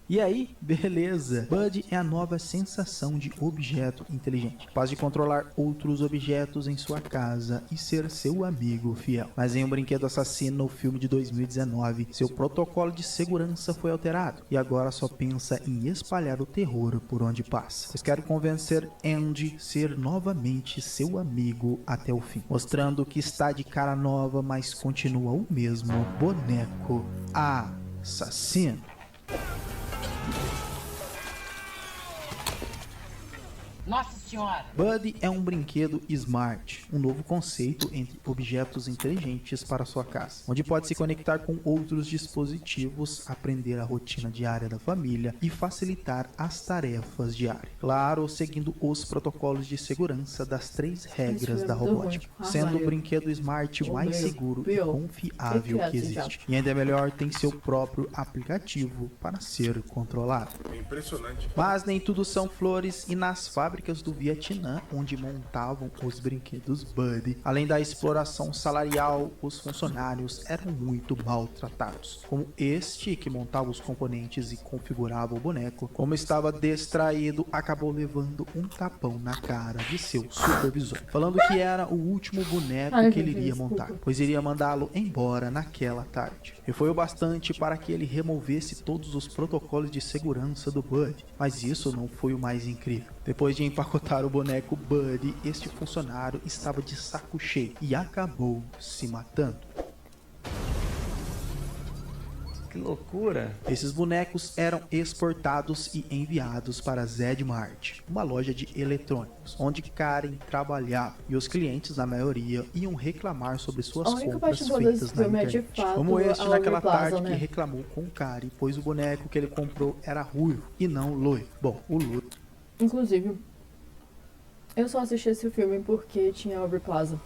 E aí, beleza? Bud é a nova sensação de objeto inteligente, capaz de controlar outros objetos em sua casa e ser seu amigo fiel. Mas em Um Brinquedo Assassino, no filme de 2019, seu protocolo de segurança foi alterado e agora só pensa em espalhar o terror por onde passa. Pois quero convencer Andy a ser novamente seu amigo até o fim, mostrando que está de cara nova, mas continua o mesmo boneco assassino. Nossa senhora! Buddy é um brinquedo smart, um novo conceito entre objetos inteligentes para sua casa, onde pode se conectar com outros dispositivos, aprender a rotina diária da família e facilitar as tarefas diárias. Claro, seguindo os protocolos de segurança das 3 regras da robótica, sendo o brinquedo smart mais seguro e confiável que existe. E ainda é melhor, tem seu próprio aplicativo para ser controlado. É impressionante. Mas nem tudo são flores, e nas fábricas do Vietnã, onde montavam os brinquedos Buddy, além da exploração salarial, os funcionários eram muito maltratados. Como este, que montava os componentes e configurava o boneco, como estava distraído, acabou levando um tapão na cara de seu supervisor, falando que era o último boneco que ele iria montar, pois iria mandá-lo embora naquela tarde. E foi o bastante para que ele removesse todos os protocolos de segurança do Buddy. Mas isso não foi o mais incrível. Depois de empacotar o boneco Buddy, este funcionário estava de saco cheio e acabou se matando. Que loucura! Esses bonecos eram exportados e enviados para Zedmart, uma loja de eletrônicos, onde Karen trabalhava, e os clientes, na maioria, iam reclamar sobre suas compras feitas na internet. Como este naquela tarde que reclamou com Karen, pois o boneco que ele comprou era ruivo e não loiro. Bom, o loiro... Inclusive, eu só assisti esse filme porque tinha Aubrey Plaza.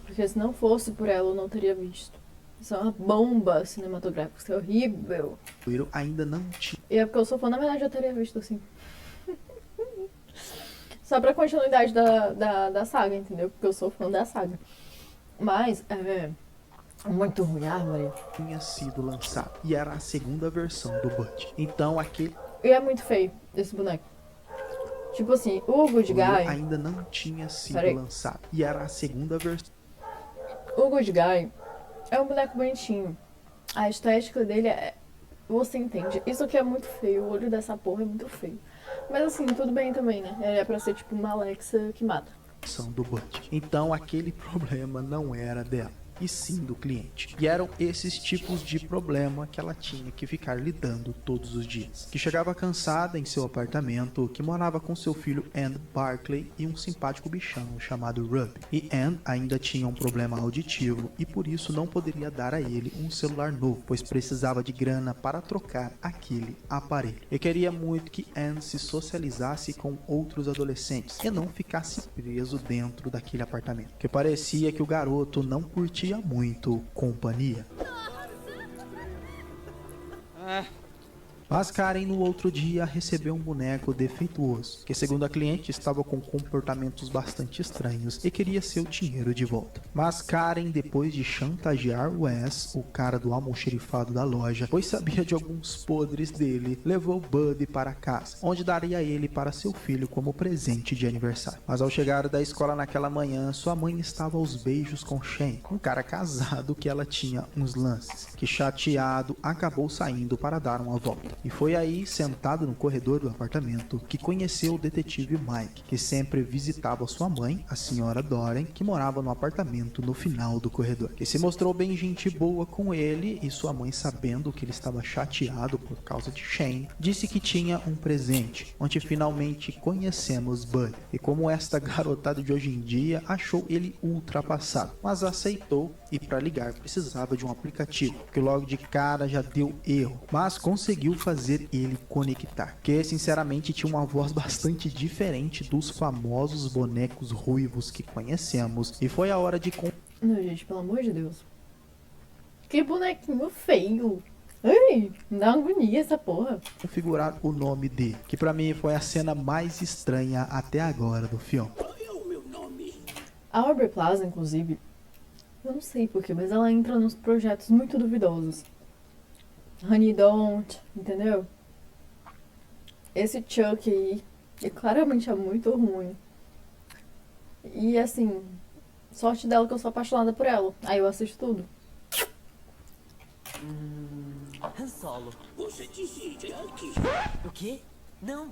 Porque se não fosse por ela, eu não teria visto. Isso é uma bomba cinematográfica, isso é horrível. O loiro ainda não tinha. E é porque eu sou fã, na verdade eu teria visto assim. Só pra continuidade da saga, entendeu? Porque eu sou fã da saga. Mas, muito ruim, Maria. Tinha sido lançado e era a segunda versão do Buddy. Então aquele... E é muito feio, esse boneco. Tipo assim, o Good Guy... ainda não tinha sido lançado e era a segunda versão. O Good Guy é um boneco bonitinho. A estética dele é... Você entende. Isso aqui é muito feio. O olho dessa porra é muito feio. Mas assim, tudo bem também, né? É pra ser tipo uma Alexa que mata. Do Buddy. Então aquele problema não era dela, e sim do cliente. E eram esses tipos de problema que ela tinha que ficar lidando todos os dias. Que chegava cansada em seu apartamento, que morava com seu filho Ann Barkley e um simpático bichão chamado Ruby. E Ann ainda tinha um problema auditivo e por isso não poderia dar a ele um celular novo, pois precisava de grana para trocar aquele aparelho. E queria muito que Ann se socializasse com outros adolescentes e não ficasse preso dentro daquele apartamento, que parecia que o garoto não curtia muito companhia. Mas Karen no outro dia recebeu um boneco defeituoso, que segundo a cliente estava com comportamentos bastante estranhos e queria seu dinheiro de volta. Mas Karen, depois de chantagear Wes, o cara do almoxerifado da loja, pois sabia de alguns podres dele, levou Buddy para casa, onde daria ele para seu filho como presente de aniversário. Mas ao chegar da escola naquela manhã, sua mãe estava aos beijos com Shane, um cara casado que ela tinha uns lances, que chateado acabou saindo para dar uma volta. E foi aí, sentado no corredor do apartamento, que conheceu o detetive Mike, que sempre visitava sua mãe, a senhora Doren, que morava no apartamento no final do corredor, que se mostrou bem gente boa com ele, e sua mãe, sabendo que ele estava chateado por causa de Shane, disse que tinha um presente, onde finalmente conhecemos Buddy. E como esta garotada de hoje em dia, achou ele ultrapassado, mas aceitou, e para ligar precisava de um aplicativo, que logo de cara já deu erro, mas conseguiu fazer ele conectar, que sinceramente tinha uma voz bastante diferente dos famosos bonecos ruivos que conhecemos, e foi a hora de... Não, gente, pelo amor de Deus. Que bonequinho feio. Ai, me dá uma agonia essa porra. Configurar o nome dele, que pra mim foi a cena mais estranha até agora do filme. A Aubrey Plaza, inclusive, eu não sei porquê, mas ela entra nos projetos muito duvidosos. Honey Don't, entendeu? esse Chuck aí, ele claramente é muito ruim. E assim, sorte dela que eu sou apaixonada por ela. Aí eu assisto tudo. Han Solo. Você disse Chuck? O quê? Não.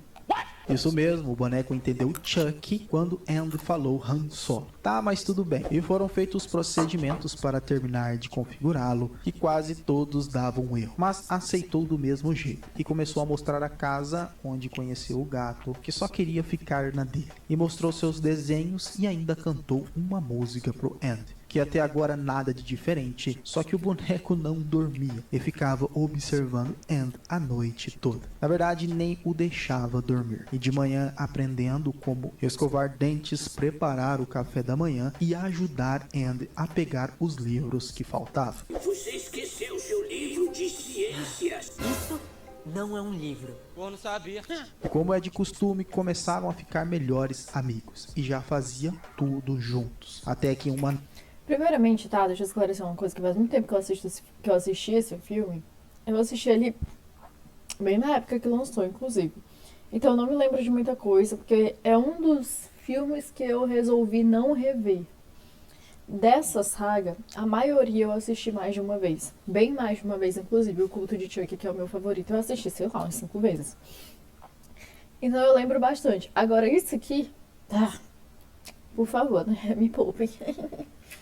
Isso mesmo, o boneco entendeu Chuck quando Andy falou Han Solo. Tá, mas tudo bem. E foram feitos os procedimentos para terminar de configurá-lo, que quase todos davam um erro. Mas aceitou do mesmo jeito e começou a mostrar a casa onde conheceu o gato, que só queria ficar na dele. E mostrou seus desenhos e ainda cantou uma música pro Andy, que até agora nada de diferente, só que o boneco não dormia e ficava observando Andy a noite toda. Na verdade, nem o deixava dormir. E de manhã aprendendo como escovar dentes, preparar o café da manhã e ajudar Andy a pegar os livros que faltavam. Você esqueceu seu livro de ciências. Isso não é um livro. Pô, não sabia. E como é de costume, começaram a ficar melhores amigos e já faziam tudo juntos. Até que uma... Primeiramente, tá, deixa eu esclarecer uma coisa, que faz muito tempo que eu assisti esse filme. Eu assisti ele bem na época que lançou, inclusive. Então eu não me lembro de muita coisa, porque é um dos filmes que eu resolvi não rever. Dessa saga, a maioria eu assisti mais de uma vez. Bem mais de uma vez, inclusive. O Culto de Chuck, que é o meu favorito, eu assisti, sei lá, umas 5 vezes. Então eu lembro bastante. Agora, isso aqui... Tá, por favor, né? Me poupem.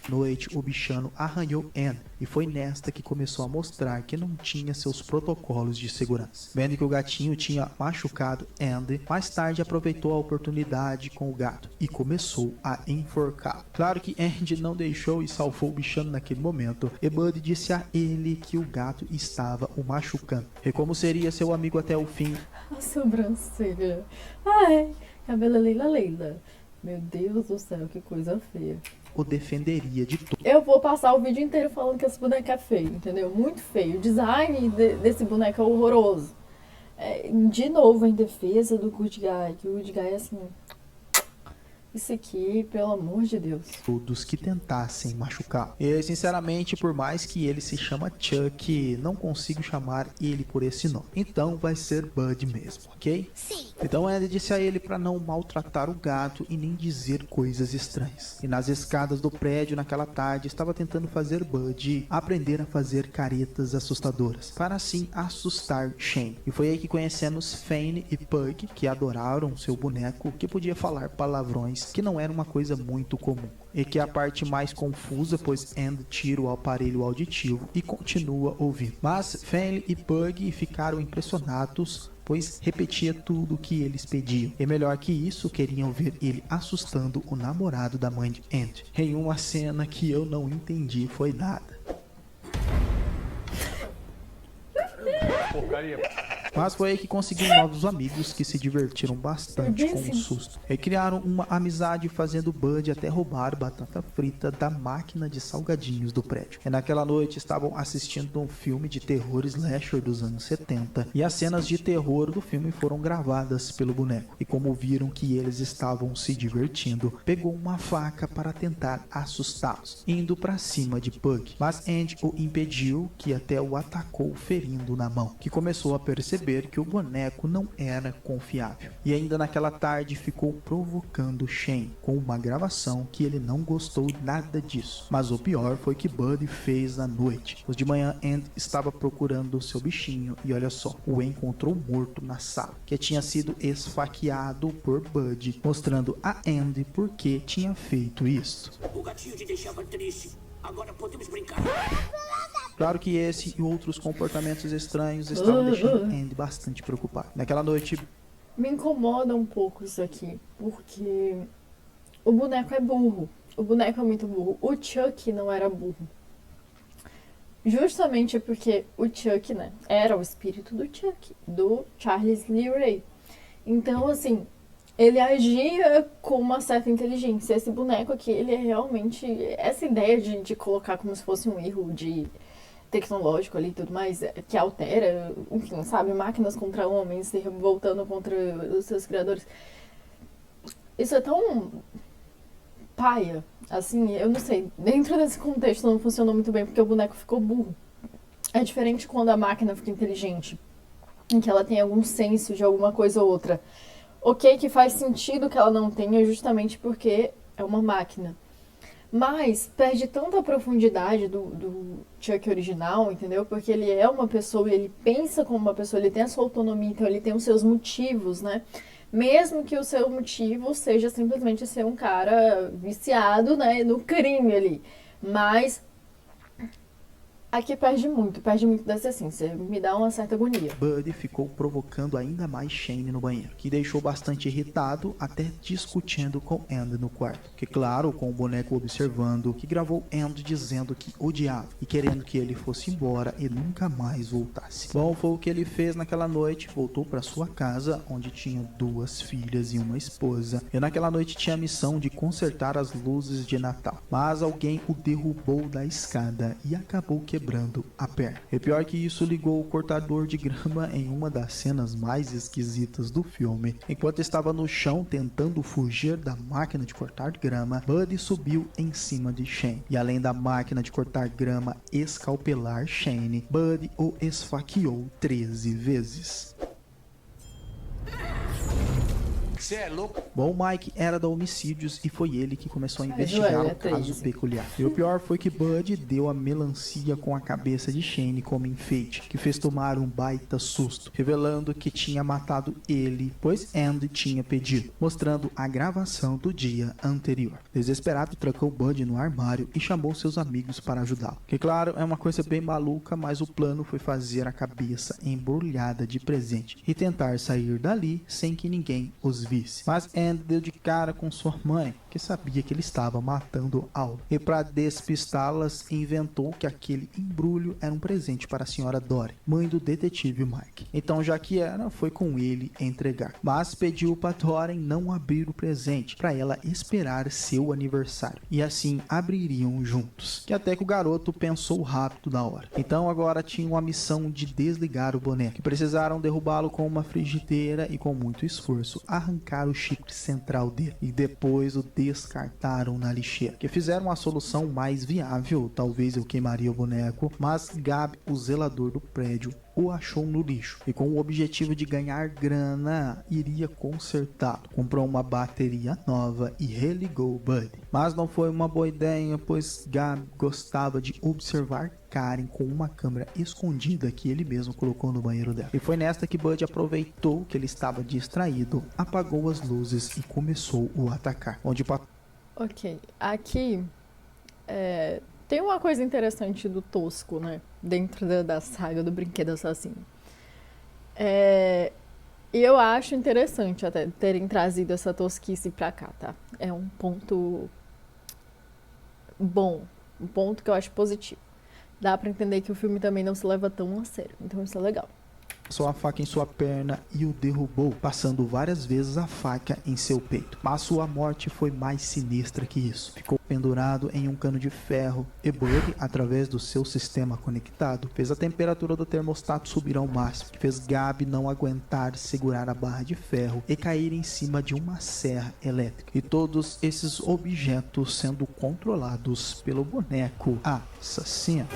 noite, o bichano arranhou Anne e foi nesta que começou a mostrar que não tinha seus protocolos de segurança. Vendo que o gatinho tinha machucado Andy, mais tarde aproveitou a oportunidade com o gato e começou a enforcá-lo. Claro que Andy não deixou e salvou o bichano naquele momento, e Bud disse a ele que o gato estava o machucando. E como seria seu amigo até o fim, A sobrancelha. Ai, cabelo Leila Leila. Meu Deus do céu, que coisa feia. o defenderia de tudo. Eu vou passar o vídeo inteiro falando que esse boneco é feio, entendeu? Muito feio. O design desse boneco é horroroso. De novo, em defesa do Good Guy, que o Good Guy é assim... Isso aqui, pelo amor de Deus. Todos que tentassem machucar. E sinceramente, por mais que ele se chama Chuck, não consigo chamar ele por esse nome. Então vai ser Bud mesmo, ok? Sim. Então Andy disse a ele para não maltratar o gato e nem dizer coisas estranhas. E nas escadas do prédio naquela tarde estava tentando fazer Bud aprender a fazer caretas assustadoras, para assim assustar Shane. E foi aí que conhecemos Fane e Pug, que adoraram seu boneco, que podia falar palavrões, que não era uma coisa muito comum. E que é a parte mais confusa, pois Andy tira o aparelho auditivo e continua ouvindo. Mas Fane e Pug ficaram impressionados, pois repetia tudo o que eles pediam. E melhor que isso, queriam ver ele assustando o namorado da mãe de Andy, em uma cena que eu não entendi foi nada. Porcaria. Mas foi aí que conseguiu novos amigos que se divertiram bastante com o susto. E criaram uma amizade fazendo Bud até roubar batata frita da máquina de salgadinhos do prédio. E naquela noite estavam assistindo um filme de terror slasher dos anos 70 e as cenas de terror do filme foram gravadas pelo boneco. E como viram que eles estavam se divertindo, pegou uma faca para tentar assustá-los, indo para cima de Pug. Mas Andy o impediu, que até o atacou ferindo na mão, que começou a perceber que o boneco não era confiável. E ainda naquela tarde ficou provocando Shane com uma gravação que ele não gostou nada disso. Mas o pior foi que Bud fez na noite. Os de manhã, Andy estava procurando o seu bichinho e olha só, o encontrou morto na sala, que tinha sido esfaqueado por Bud, mostrando a Andy por que tinha feito isso. O gatinho te deixava triste. Agora podemos brincar. Claro que esse e outros comportamentos estranhos estavam deixando Andy bastante preocupado. Naquela noite, Me incomoda um pouco isso aqui, porque o boneco é burro. O boneco é muito burro. O Chuck não era burro. Justamente porque o Chuck, né, era o espírito do Chuck, do Charles Lee Ray. Então, assim, ele agia com uma certa inteligência. Esse boneco aqui, ele é realmente... Essa ideia de colocar como se fosse um erro de tecnológico ali e tudo mais, que altera, enfim, sabe? Máquinas contra homens, se revoltando contra os seus criadores. Isso é tão paia, assim, eu não sei. Dentro desse contexto não funcionou muito bem, porque o boneco ficou burro. É diferente quando a máquina fica inteligente. em que ela tem algum senso de alguma coisa ou outra. Ok, que faz sentido que ela não tenha justamente porque é uma máquina. Mas perde tanta profundidade do Chuck original, entendeu? Porque ele é uma pessoa, ele pensa como uma pessoa, ele tem a sua autonomia, então ele tem os seus motivos, né? Mesmo que o seu motivo seja simplesmente ser um cara viciado, né, no crime ali. Mas aqui perde muito dessa essência. Me dá uma certa agonia. Buddy ficou provocando ainda mais Shane no banheiro, que deixou bastante irritado, até discutindo com Andy no quarto. Que claro, com o boneco observando, que gravou Andy dizendo que odiava e querendo que ele fosse embora e nunca mais voltasse. Bom, foi o que ele fez naquela noite, voltou para sua casa, onde tinha 2 filhas e uma esposa, e naquela noite tinha a missão de consertar as luzes de Natal. Mas alguém o derrubou da escada e acabou quebrando a perna. E pior que isso, ligou o cortador de grama em uma das cenas mais esquisitas do filme. Enquanto estava no chão tentando fugir da máquina de cortar grama, Buddy subiu em cima de Shane. E além da máquina de cortar grama escalpelar Shane, Buddy o esfaqueou 13 vezes. Você é louco? Bom, Mike era da Homicídios e foi ele que começou a investigar o caso peculiar. E o pior foi que Buddy deu a melancia com a cabeça de Shane como enfeite, que fez tomar um baita susto, revelando que tinha matado ele, pois Andy tinha pedido, mostrando a gravação do dia anterior. Desesperado, trancou Buddy no armário e chamou seus amigos para ajudá-lo. Que claro, é uma coisa bem maluca, mas o plano foi fazer a cabeça embrulhada de presente e tentar sair dali sem que ninguém os visse. Mas Andy deu de cara com sua mãe, que sabia que ele estava matando Al. E para despistá-las, inventou que aquele embrulho era um presente para a senhora Dory, mãe do detetive Mike. Então, já que era, foi com ele entregar. Mas pediu para Dory não abrir o presente, para ela esperar seu aniversário. E assim abririam juntos. Que até que o garoto pensou rápido na hora. Então agora tinham a missão de desligar o boneco. Que precisaram derrubá-lo com uma frigideira e com muito esforço arrancar o chip central dele. E depois o descartaram na lixeira. Que fizeram a solução mais viável. Talvez eu queimaria o boneco. Mas Gabi, o zelador do prédio, o achou no lixo e com o objetivo de ganhar grana, iria consertá-lo. Comprou uma bateria nova e religou o Buddy. Mas não foi uma boa ideia, pois Gabi gostava de observar Karen com uma câmera escondida que ele mesmo colocou no banheiro dela. E foi nesta que Buddy aproveitou que ele estava distraído, apagou as luzes e começou o atacar. Ok, aqui tem uma coisa interessante do Tosco, né? Dentro da saga do Brinquedo Assassino. E eu acho interessante até terem trazido essa tosquice pra cá, tá? É um ponto bom, um ponto que eu acho positivo. Dá pra entender que o filme também não se leva tão a sério, então isso é legal. Passou a faca em sua perna e o derrubou, passando várias vezes a faca em seu peito. Mas sua morte foi mais sinistra que isso. Ficou pendurado em um cano de ferro e Buddy, através do seu sistema conectado, fez a temperatura do termostato subir ao máximo, que fez Gabi não aguentar segurar a barra de ferro e cair em cima de uma serra elétrica. E todos esses objetos sendo controlados pelo boneco assassino.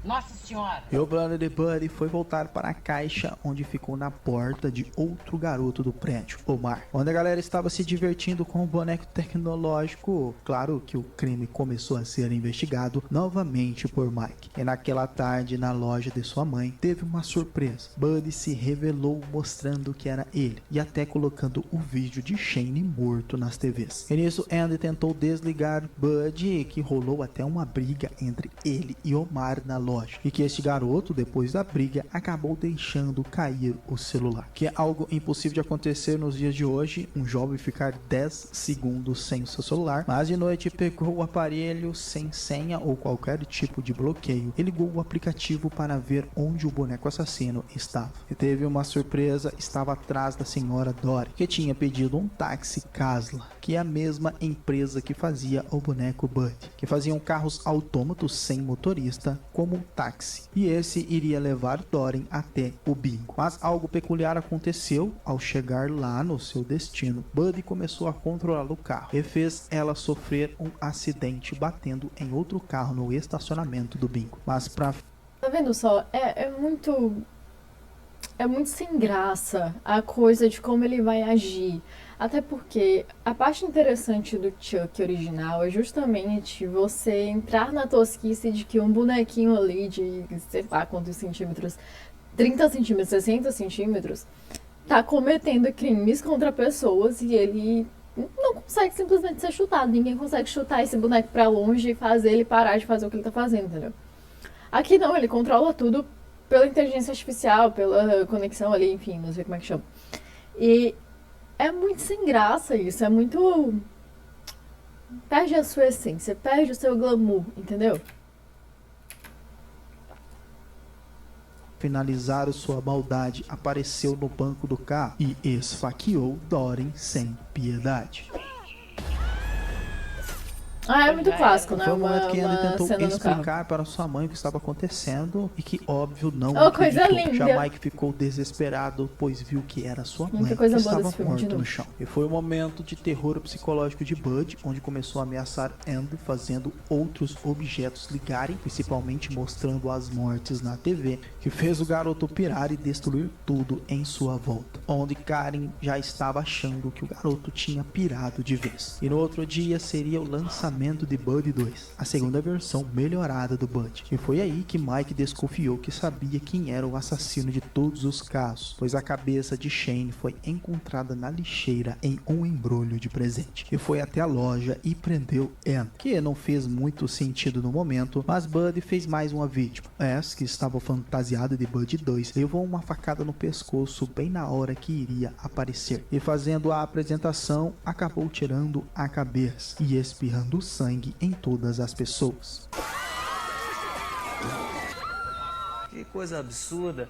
Nossa senhora! E o plano de Buddy foi voltar para a caixa onde ficou na porta de outro garoto do prédio, Omar. Onde a galera estava se divertindo com o boneco tecnológico. Claro que o crime começou a ser investigado novamente por Mike. E naquela tarde, na loja de sua mãe, teve uma surpresa. Buddy se revelou mostrando que era ele e até colocando o vídeo de Shane morto nas TVs. E nisso, Andy tentou desligar Buddy, que rolou até uma briga entre ele e Omar na loja. E que este garoto, depois da briga, acabou deixando cair o celular. Que é algo impossível de acontecer nos dias de hoje, um jovem ficar 10 segundos sem o seu celular. Mas de noite pegou o aparelho sem senha ou qualquer tipo de bloqueio e ligou o aplicativo para ver onde o boneco assassino estava. E teve uma surpresa, estava atrás da senhora Dory, que tinha pedido um táxi Casla, que é a mesma empresa que fazia o boneco Buddy, que faziam carros autômatos sem motorista, como táxi táxi, e esse iria levar Dory até o bingo. Mas algo peculiar aconteceu ao chegar lá no seu destino. Buddy começou a controlar o carro e fez ela sofrer um acidente batendo em outro carro no estacionamento do bingo. Mas pra... Tá vendo só? É muito sem graça a coisa de como ele vai agir. Até porque a parte interessante do Chuck original é justamente você entrar na tosquice de que um bonequinho ali de, sei lá quantos centímetros, 30 centímetros, 60 centímetros, tá cometendo crimes contra pessoas e ele não consegue simplesmente ser chutado. Ninguém consegue chutar esse boneco pra longe e fazer ele parar de fazer o que ele tá fazendo, entendeu? Aqui não, ele controla tudo pela inteligência artificial, pela conexão ali, enfim, não sei como é que chama. E é muito sem graça isso, é muito... Perde a sua essência, perde o seu glamour, entendeu? finalizar sua maldade, apareceu no banco do carro e esfaqueou Dory sem piedade. Ah, é muito clássico, né? Foi o momento que Andy uma tentou cena no carro. explicar para sua mãe o que estava acontecendo e que, óbvio, não Oh, coisa acreditou. linda. Já Mike ficou desesperado, pois viu que era sua mãe Muita coisa que boa estava desse filme, de morta novo. no chão. E foi o momento de terror psicológico de Bud, onde começou a ameaçar Andy, fazendo outros objetos ligarem, principalmente mostrando as mortes na TV, que fez o garoto pirar e destruir tudo em sua volta, onde Karen já estava achando que o garoto tinha pirado de vez. E no outro dia seria o lançamento de Bud 2, a segunda versão melhorada do Bud. E foi aí que Mike desconfiou que sabia quem era o assassino de todos os casos, pois a cabeça de Shane foi encontrada na lixeira em um embrulho de presente. E foi até a loja e prendeu Anne, que não fez muito sentido no momento, mas Bud fez mais uma vítima. Ash, que estava fantasiado de Bud 2, levou uma facada no pescoço bem na hora que iria aparecer. E fazendo a apresentação, acabou tirando a cabeça e espirrando sangue em todas as pessoas. Que coisa absurda.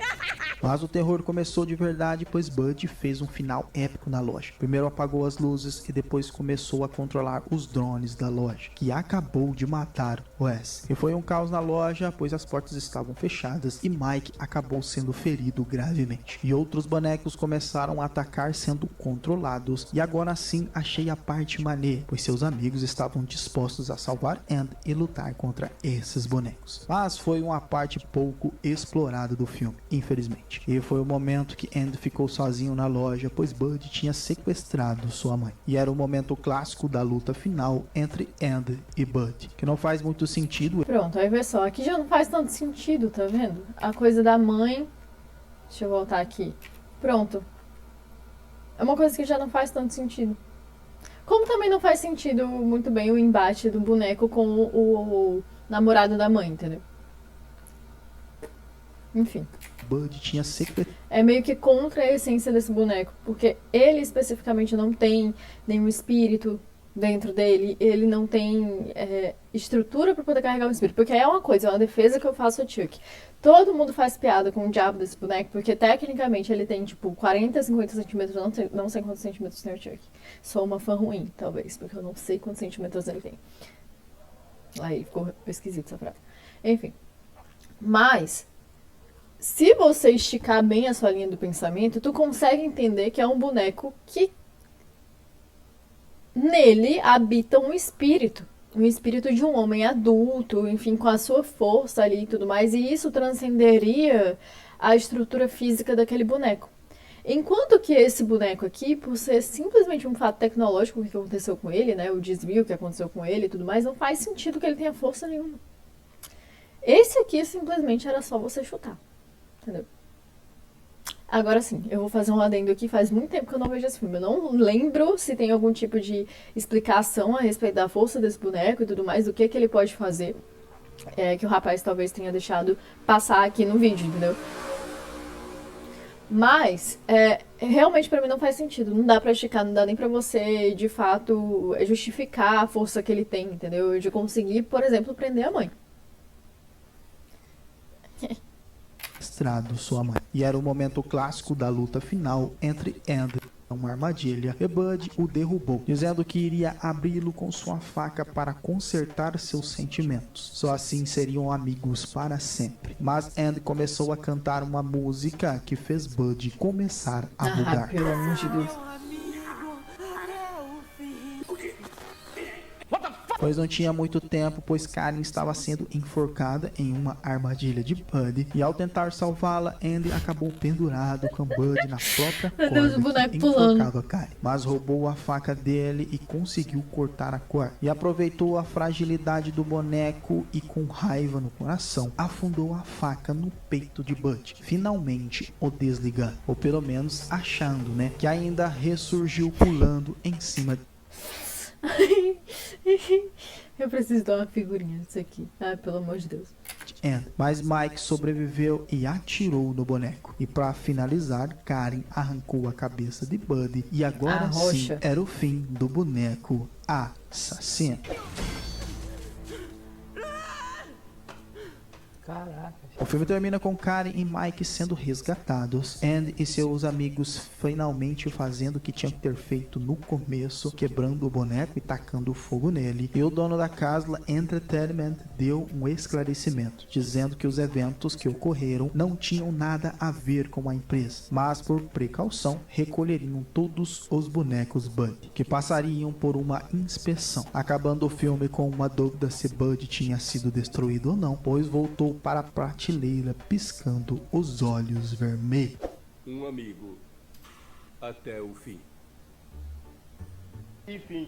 Mas o terror começou de verdade, pois Bud fez um final épico na loja. Primeiro apagou as luzes e depois começou a controlar os drones da loja, que acabou de matar Wes. E foi um caos na loja, pois as portas estavam fechadas e Mike acabou sendo ferido gravemente. E outros bonecos começaram a atacar sendo controlados. E agora sim achei a parte maneira, pois seus amigos estavam dispostos a salvar Andy e lutar contra esses bonecos. Mas foi uma parte pouco explorada do filme, infelizmente. E foi o momento que Andy ficou sozinho na loja, pois Bud tinha sequestrado sua mãe. E era o momento clássico da luta final entre Andy e Bud, que não faz muito sentido. Pronto, aí vê só, aqui já não faz tanto sentido, tá vendo? A coisa da mãe... Deixa eu voltar aqui. Pronto. É uma coisa que já não faz tanto sentido. Como também não faz sentido muito bem o embate do boneco com o namorado da mãe, entendeu? Enfim. Bud tinha sequestrado. É meio que contra a essência desse boneco, porque ele especificamente não tem nenhum espírito dentro dele, ele não tem estrutura para poder carregar um espírito, porque é uma coisa, é uma defesa que eu faço ao Chuck. Todo mundo faz piada com o diabo desse boneco, porque tecnicamente ele tem tipo 40, 50 centímetros, não sei quantos centímetros tem o Chuck. Sou uma fã ruim, talvez, porque eu não sei quantos centímetros ele tem. Aí ficou esquisito essa frase. Enfim. Mas... se você esticar bem a sua linha do pensamento, tu consegue entender que é um boneco que nele habita um espírito de um homem adulto, enfim, com a sua força ali e tudo mais, e isso transcenderia a estrutura física daquele boneco. Enquanto que esse boneco aqui, por ser simplesmente um fato tecnológico que aconteceu com ele, né, o desvio que aconteceu com ele e tudo mais, não faz sentido que ele tenha força nenhuma. Esse aqui simplesmente era só você chutar. Entendeu? Agora sim, eu vou fazer um adendo aqui. Faz muito tempo que eu não vejo esse filme. Eu não lembro se tem algum tipo de explicação a respeito da força desse boneco e tudo mais, do que ele pode fazer. Que o rapaz talvez tenha deixado passar aqui no vídeo, entendeu? Mas, realmente pra mim não faz sentido. Não dá pra esticar, não dá nem pra você, de fato, justificar a força que ele tem, entendeu? De conseguir, por exemplo, prender a mãe. Sua mãe. E era o momento clássico da luta final entre Andy. uma armadilha e Bud o derrubou, dizendo que iria abri-lo com sua faca para consertar seus sentimentos. Só assim seriam amigos para sempre. Mas Andy começou a cantar uma música que fez Bud começar a mudar. Pelo amor de Deus. Pois não tinha muito tempo, pois Karen estava sendo enforcada em uma armadilha de Bud, e ao tentar salvá-la, Andy acabou pendurado com Bud na própria Meu Deus, o corda boneco que pulando. enforcava Karen, mas roubou a faca dele e conseguiu cortar a corda, e aproveitou a fragilidade do boneco e com raiva no coração, afundou a faca no peito de Bud, finalmente o desligando, ou pelo menos achando, né, que ainda ressurgiu pulando em cima de Eu preciso dar uma figurinha disso aqui. Ai, pelo amor de Deus. Andy. Mas Mike sobreviveu e atirou no boneco. E para finalizar, Karen arrancou a cabeça de Buddy. E agora sim roxa. era o fim do boneco assassino. Caraca. O filme termina com Karen e Mike sendo resgatados, Andy e seus amigos finalmente fazendo o que tinham que ter feito no começo, quebrando o boneco e tacando fogo nele. E o dono da Casla Entertainment deu um esclarecimento, dizendo que os eventos que ocorreram não tinham nada a ver com a empresa, mas por precaução recolheriam todos os bonecos Bud, que passariam por uma inspeção, acabando o filme com uma dúvida se Bud tinha sido destruído ou não, pois voltou para a prateleira piscando os olhos vermelhos. Um amigo até o fim.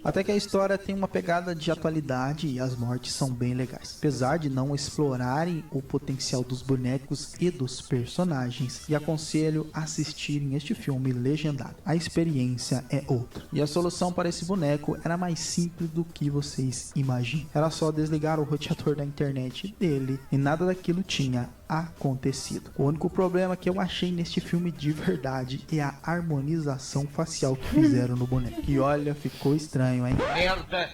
Até que a história tem uma pegada de atualidade e as mortes são bem legais, apesar de não explorarem o potencial dos bonecos e dos personagens, e aconselho a assistirem este filme legendado. A experiência é outra. E a solução para esse boneco era mais simples do que vocês imaginam. Era só desligar o roteador da internet dele e nada daquilo tinha acontecido. O único problema que eu achei neste filme de verdade é a harmonização facial que fizeram no boneco. E olha, ficou estranho, hein? Merda!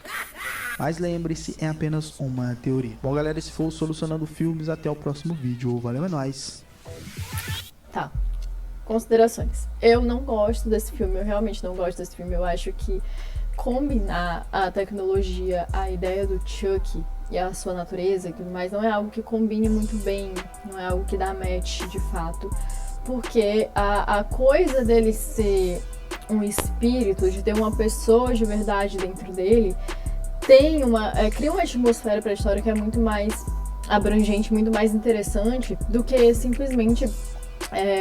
Mas lembre-se, é apenas uma teoria. Bom, galera, esse foi o Solucionando Filmes. Até o próximo vídeo. Valeu, é nóis. Tá. Considerações. Eu não gosto desse filme, eu realmente não gosto desse filme. Eu acho que combinar a tecnologia, a ideia do Chuck e a sua natureza e tudo mais, não é algo que combine muito bem, não é algo que dá match de fato, porque a coisa dele ser um espírito, de ter uma pessoa de verdade dentro dele, tem cria uma atmosfera para a história que é muito mais abrangente, muito mais interessante do que simplesmente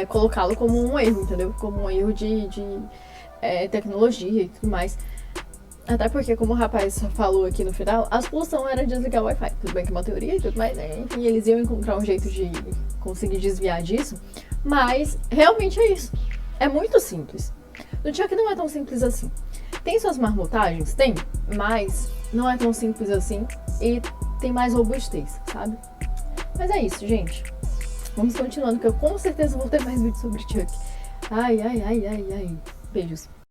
colocá-lo como um erro, entendeu? Como um erro de tecnologia e tudo mais. Até porque, como o rapaz falou aqui no final, a solução era desligar o Wi-Fi. Tudo bem que é uma teoria e tudo mais, enfim, eles iam encontrar um jeito de conseguir desviar disso. Mas, realmente é isso. É muito simples. No Chuck não é tão simples assim. Tem suas marmotagens? Tem. Mas não é tão simples assim e tem mais robustez, sabe? Mas é isso, gente. Vamos continuando, que eu com certeza vou ter mais vídeos sobre Chuck. Ai. Beijos.